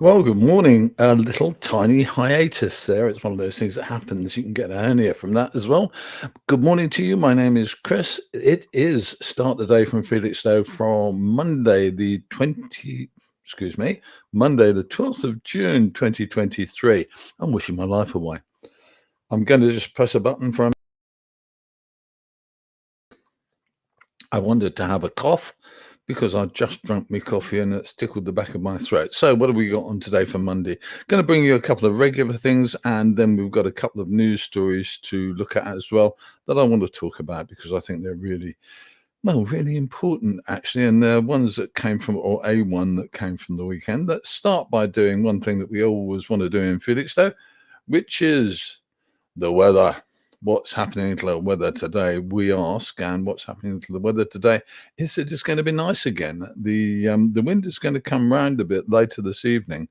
Well, good morning. A little tiny hiatus there. It's one of those things that happens. You can get a hernia from that as well. Good morning to you. My name is Chris. It is Start the Day from Felixstowe from Monday, Monday, the 12th of June, 2023. I'm wishing my life away. I'm going to just press a button for. I wanted to have a cough because I just drank my coffee and it's tickled the back of my throat. So, what have we got on today for Monday? Going to bring you a couple of regular things, and then we've got a couple of news stories to look at as well that I want to talk about because I think they're really, well, really important actually. And they're ones that came from, or a one that came from the weekend. Let's start by doing one thing that we always want to do in Felixstowe, which is the weather. What's happening to the weather today? We ask, and what's happening to the weather today is that it's going to be nice again. The wind is going to come round a bit later this evening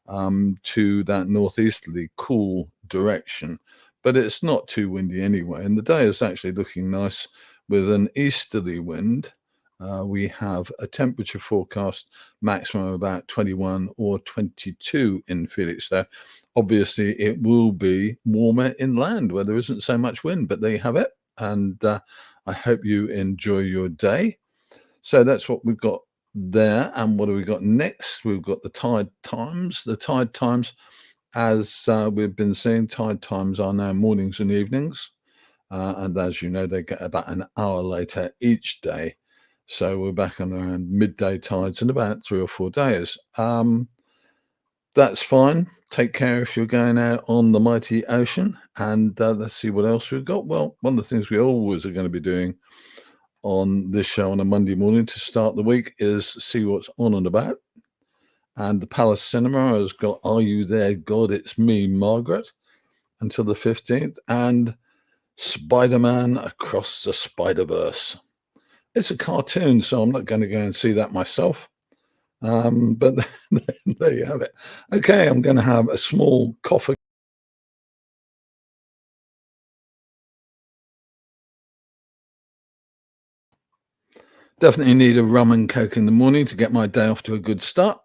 to that northeasterly cool direction, but it's not too windy anyway. And the day is actually looking nice with an easterly wind. We have a temperature forecast maximum about 21 or 22 in Felixstowe. Obviously, it will be warmer inland where there isn't so much wind, but there you have it. And I hope you enjoy your day. So that's what we've got there. And what have we got next? We've got the tide times. The tide times, as we've been seeing, tide times are now mornings and evenings. And as you know, they get about an hour later each day. So we're back on around midday tides in about 3 or 4 days. That's fine. Take care if you're going out on the mighty ocean. And let's see what else we've got. Well, one of the things we always are going to be doing on this show on a Monday morning to start the week is see what's on and about. And the Palace Cinema has got Are You There, God? It's Me, Margaret, until the 15th. And Spider-Man Across the Spider-Verse. It's a cartoon, so I'm not going to go and see that myself. But there you have it. Okay, I'm going to have a small coffee. Definitely need a rum and coke in the morning to get my day off to a good start.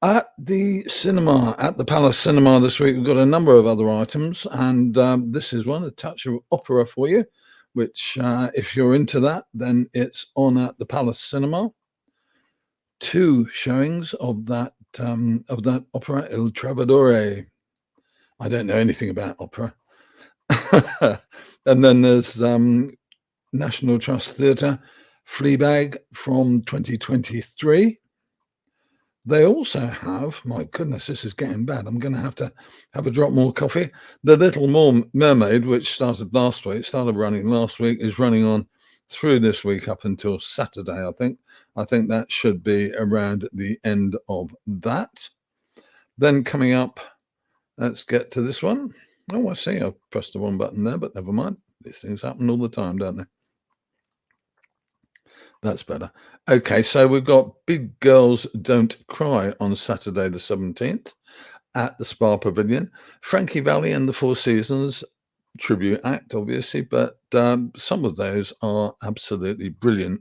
At the cinema, at the Palace Cinema this week, we've got a number of other items, and this is one, a touch of opera for you, which, if you're into that, then it's on at the Palace Cinema. 2 showings of that opera, Il Trovatore. I don't know anything about opera. And then there's National Trust Theatre, Fleabag from 2023. They also have, my goodness, this is getting bad. I'm going to have a drop more coffee. The Little Mermaid, which started running last week, is running on through this week up until Saturday, I think. I think that should be around the end of that. Then coming up, let's get to this one. Oh, I see. I pressed the wrong button there, but never mind. These things happen all the time, don't they? That's better. Okay, so we've got Big Girls Don't Cry on Saturday the 17th at the Spa Pavilion. Frankie Valli and the Four Seasons tribute act, obviously, but some of those are absolutely brilliant.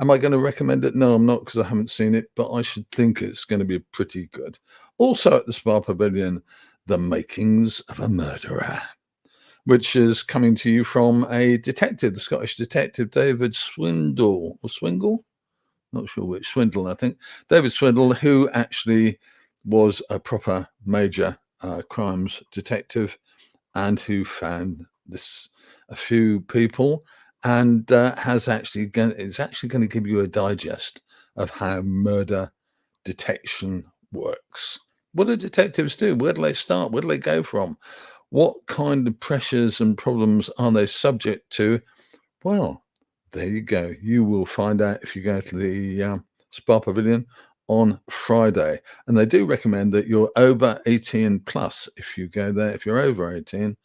Am I going to recommend it? No, I'm not, because I haven't seen it, but I should think it's going to be pretty good. Also at the Spa Pavilion, The Makings of a Murderer, which is coming to you from a detective, the Scottish detective David Swindle, or Swingle? Not sure which, Swindle, I think. David Swindle, who actually was a proper major crimes detective and who found a few people, and is actually going to give you a digest of how murder detection works. What do detectives do? Where do they start? Where do they go from? What kind of pressures and problems are they subject to? Well, there you go. You will find out if you go to the Spa Pavilion on Friday. And they do recommend that you're over 18 plus if you go there, if you're over 18.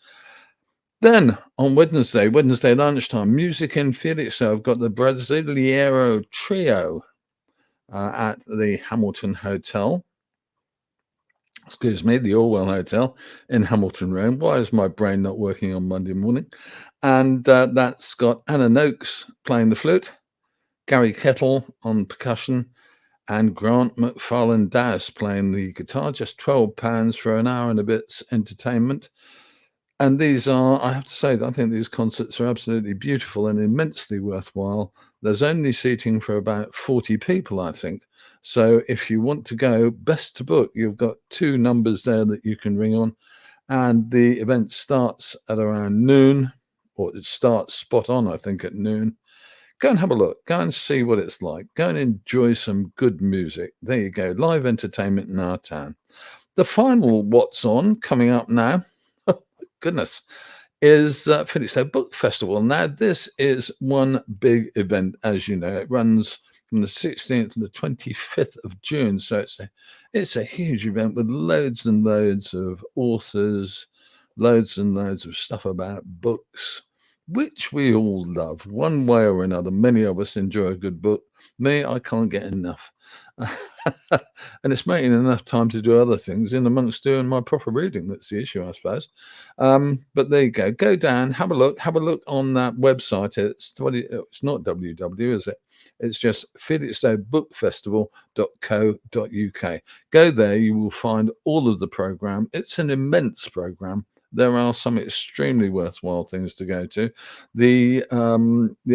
Then on Wednesday lunchtime, music in Felixstowe. I've got the Brasileiro Trio at the Hamilton Hotel. Excuse me, the Orwell Hotel in Hamilton Road. Why is my brain not working on Monday morning? And that's got Anna Noakes playing the flute, Gary Kettle on percussion, and Grant McFarlane Dowse playing the guitar, just £12 for an hour and a bit's entertainment. And these are, I have to say, that I think these concerts are absolutely beautiful and immensely worthwhile. There's only seating for about 40 people, I think. So if you want to go, best to book. You've got 2 numbers there that you can ring on. And the event starts at around noon, or it starts spot on, I think, at noon. Go and have a look. Go and see what it's like. Go and enjoy some good music. There you go. Live entertainment in our town. The final What's On coming up now, goodness, is Felixstowe Book Festival. Now, this is one big event, as you know. It runs from the 16th to the 25th of June. So it's a huge event with loads and loads of authors, loads and loads of stuff about books, which we all love one way or another. Many of us enjoy a good book. Me, I can't get enough. And it's making enough time to do other things in amongst doing my proper reading. That's the issue, I suppose. But there you go. Go down, have a look on that website. It's not www, is it? It's just felixstowebookfestival.co.uk. Go there, you will find all of the program. It's an immense program. There are some extremely worthwhile things to go to. The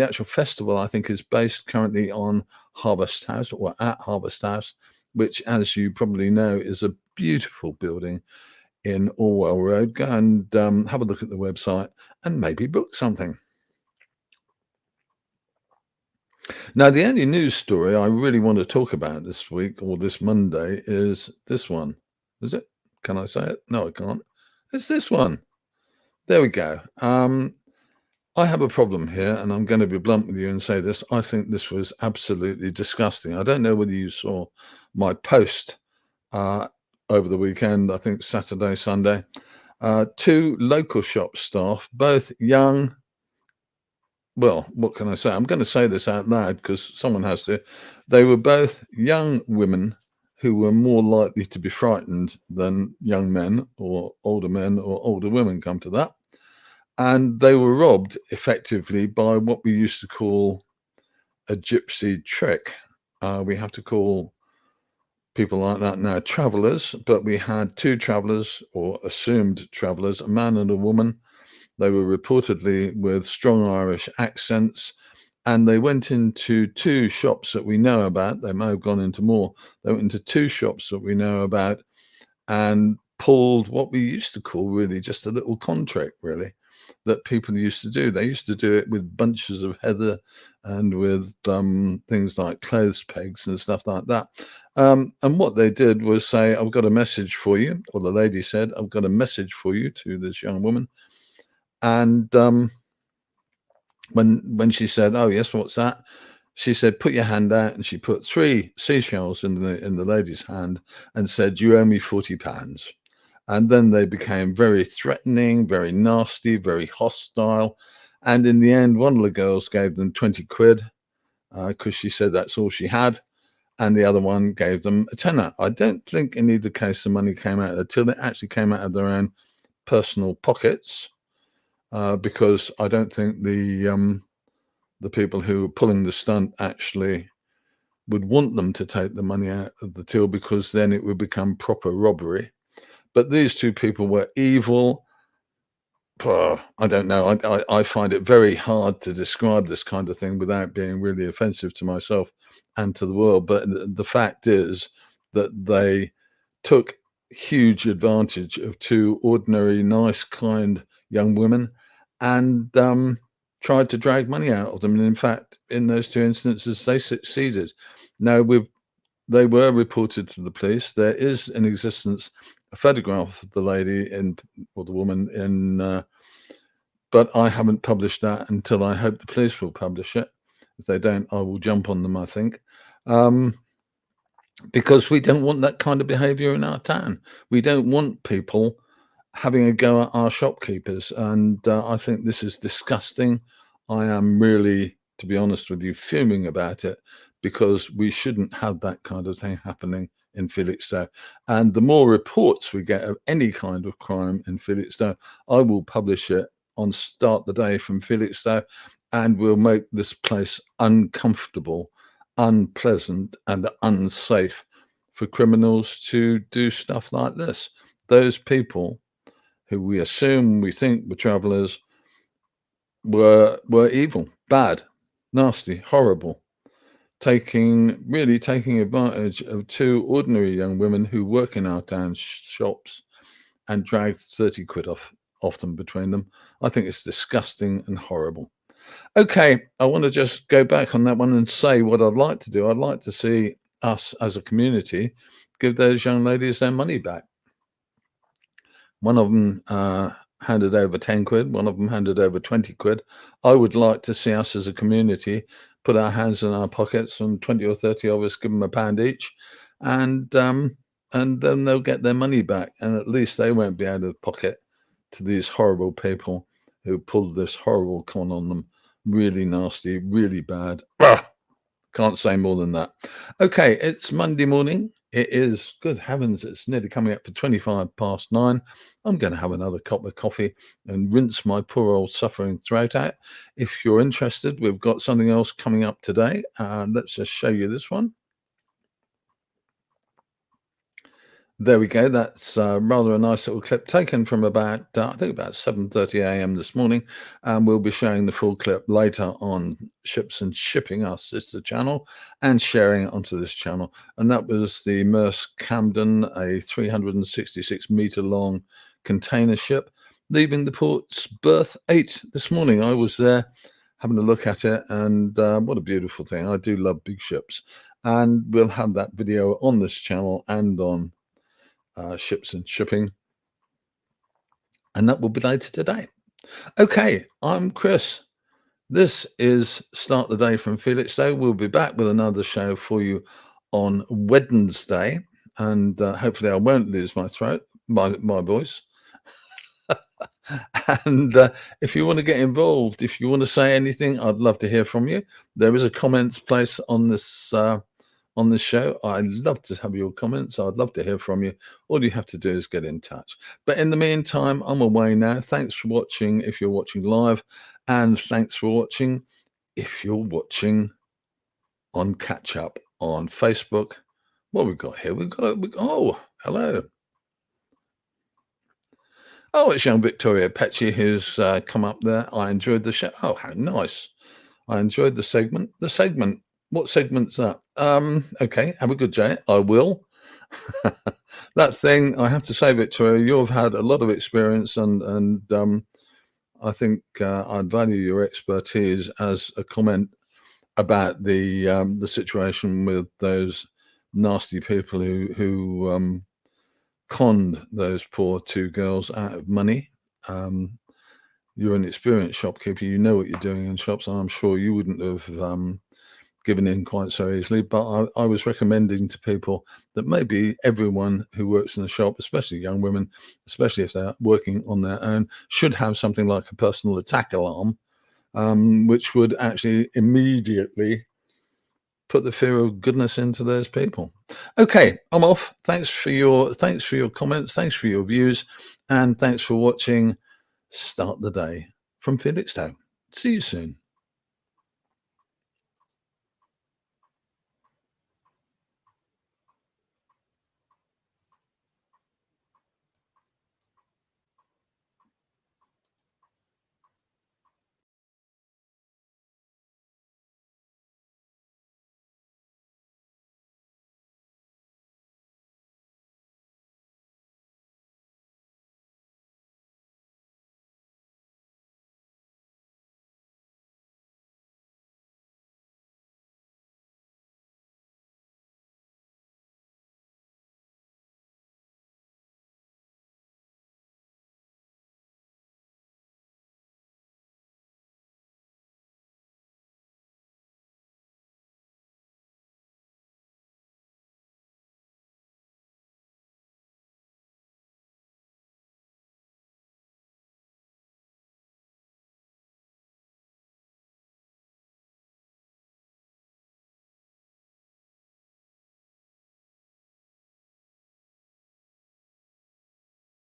actual festival, I think, is based currently on Harvest House, or at Harvest House, which, as you probably know, is a beautiful building in Orwell Road. Go and have a look at the website and maybe book something. Now, the only news story I really want to talk about this week or this Monday is this one. Is it? Can I say it? No, I can't. It's this one. There we go. I have a problem here, and I'm going to be blunt with you and say this. I think this was absolutely disgusting. I don't know whether you saw my post over the weekend, I think Saturday, Sunday. 2 local shop staff, both young. Well, what can I say? I'm going to say this out loud because someone has to. They were both young women who were more likely to be frightened than young men or older women, come to that. And they were robbed effectively by what we used to call a gypsy trick. We have to call people like that now travellers, but we had 2 travellers, or assumed travellers, a man and a woman. They were reportedly with strong Irish accents, and they went into 2 shops that we know about. They may have gone into more. They went into 2 shops that we know about and pulled what we used to call really just a little con trick, really, that people used to do. They used to do it with bunches of heather and with things like clothes pegs and stuff like that. And what they did was say, I've got a message for you, or the lady said, I've got a message for you, to this young woman. And when she said, oh yes, what's that? She said, put your hand out, and she put 3 seashells in the lady's hand and said, you owe me £40. And then they became very threatening, very nasty, very hostile. And in the end, one of the girls gave them 20 quid because she said that's all she had. And the other one gave them a tenner. I don't think in either case the money came out until it actually came out of their own personal pockets, because I don't think the people who were pulling the stunt actually would want them to take the money out of the till, because then it would become proper robbery. But these 2 people were evil. I don't know. I find it very hard to describe this kind of thing without being really offensive to myself and to the world. But the fact is that they took huge advantage of 2 ordinary, nice, kind young women and tried to drag money out of them. And in fact, in those 2 instances, they succeeded. Now, they were reported to the police. There is in existence a photograph of the lady or the woman in, but I haven't published that until I hope the police will publish it. If they don't, I will jump on them, I think, because we don't want that kind of behaviour in our town. We don't want people having a go at our shopkeepers, and I think this is disgusting. I am really, to be honest with you, fuming about it, because we shouldn't have that kind of thing happening in Felixstowe. And the more reports we get of any kind of crime in Felixstowe, I will publish it on Start the Day from Felixstowe, and we'll make this place uncomfortable unpleasant and unsafe for criminals to do stuff like this. Those people who we assume, we think were travelers, were evil, bad, nasty, horrible, really taking advantage of two ordinary young women who work in our town shops and dragged 30 quid off them between them. I think it's disgusting and horrible. Okay, I want to just go back on that one and say what I'd like to do. I'd like to see us as a community give those young ladies their money back. One of them handed over 10 quid, one of them handed over 20 quid. I would like to see us as a community put our hands in our pockets, and 20 or 30 of us give them £1 each, and then they'll get their money back, and at least they won't be out of pocket to these horrible people who pulled this horrible con on them. Really nasty, really bad. Can't say more than that. Okay, it's Monday morning. It is, good heavens, it's nearly coming up for 9:25. I'm going to have another cup of coffee and rinse my poor old suffering throat out. If you're interested, we've got something else coming up today. Let's just show you this one. There we go. That's rather a nice little clip taken from about, I think about 7:30 a.m. this morning. And we'll be showing the full clip later on Ships and Shipping, our sister channel, and sharing it onto this channel. And that was the Maersk Camden, a 366-meter long container ship, leaving the port's berth 8 this morning. I was there having a look at it, and what a beautiful thing. I do love big ships. And we'll have that video on this channel and on Ships and Shipping, and that will be later today. Okay, I'm Chris. This is Start the Day from Felixstowe. We'll be back with another show for you on Wednesday, and hopefully I won't lose my throat, my voice. And if you want to get involved, if you want to say anything, I'd love to hear from you. There is a comments place on this show. I'd love to have your comments. I'd love to hear from you. All you have to do is get in touch. But in the meantime, I'm away now. Thanks for watching if you're watching live, and thanks for watching if you're watching on catch up on Facebook. What we've got here? Oh, hello. Oh, it's young Victoria Petchy who's come up there. I enjoyed the show. Oh, how nice. I enjoyed the segment. What segment's that? Okay, have a good day. I will. That thing, I have to say, Victoria, you've had a lot of experience, and I think I'd value your expertise as a comment about the situation with those nasty people who conned those poor two girls out of money. You're an experienced shopkeeper. You know what you're doing in shops, and I'm sure you wouldn't have given in quite so easily. But I was recommending to people that maybe everyone who works in a shop, especially young women, especially if they're working on their own, should have something like a personal attack alarm, which would actually immediately put the fear of goodness into those people. Okay, I'm off. Thanks for your comments, thanks for your views, and thanks for watching Start the Day from Felixstowe. See you soon.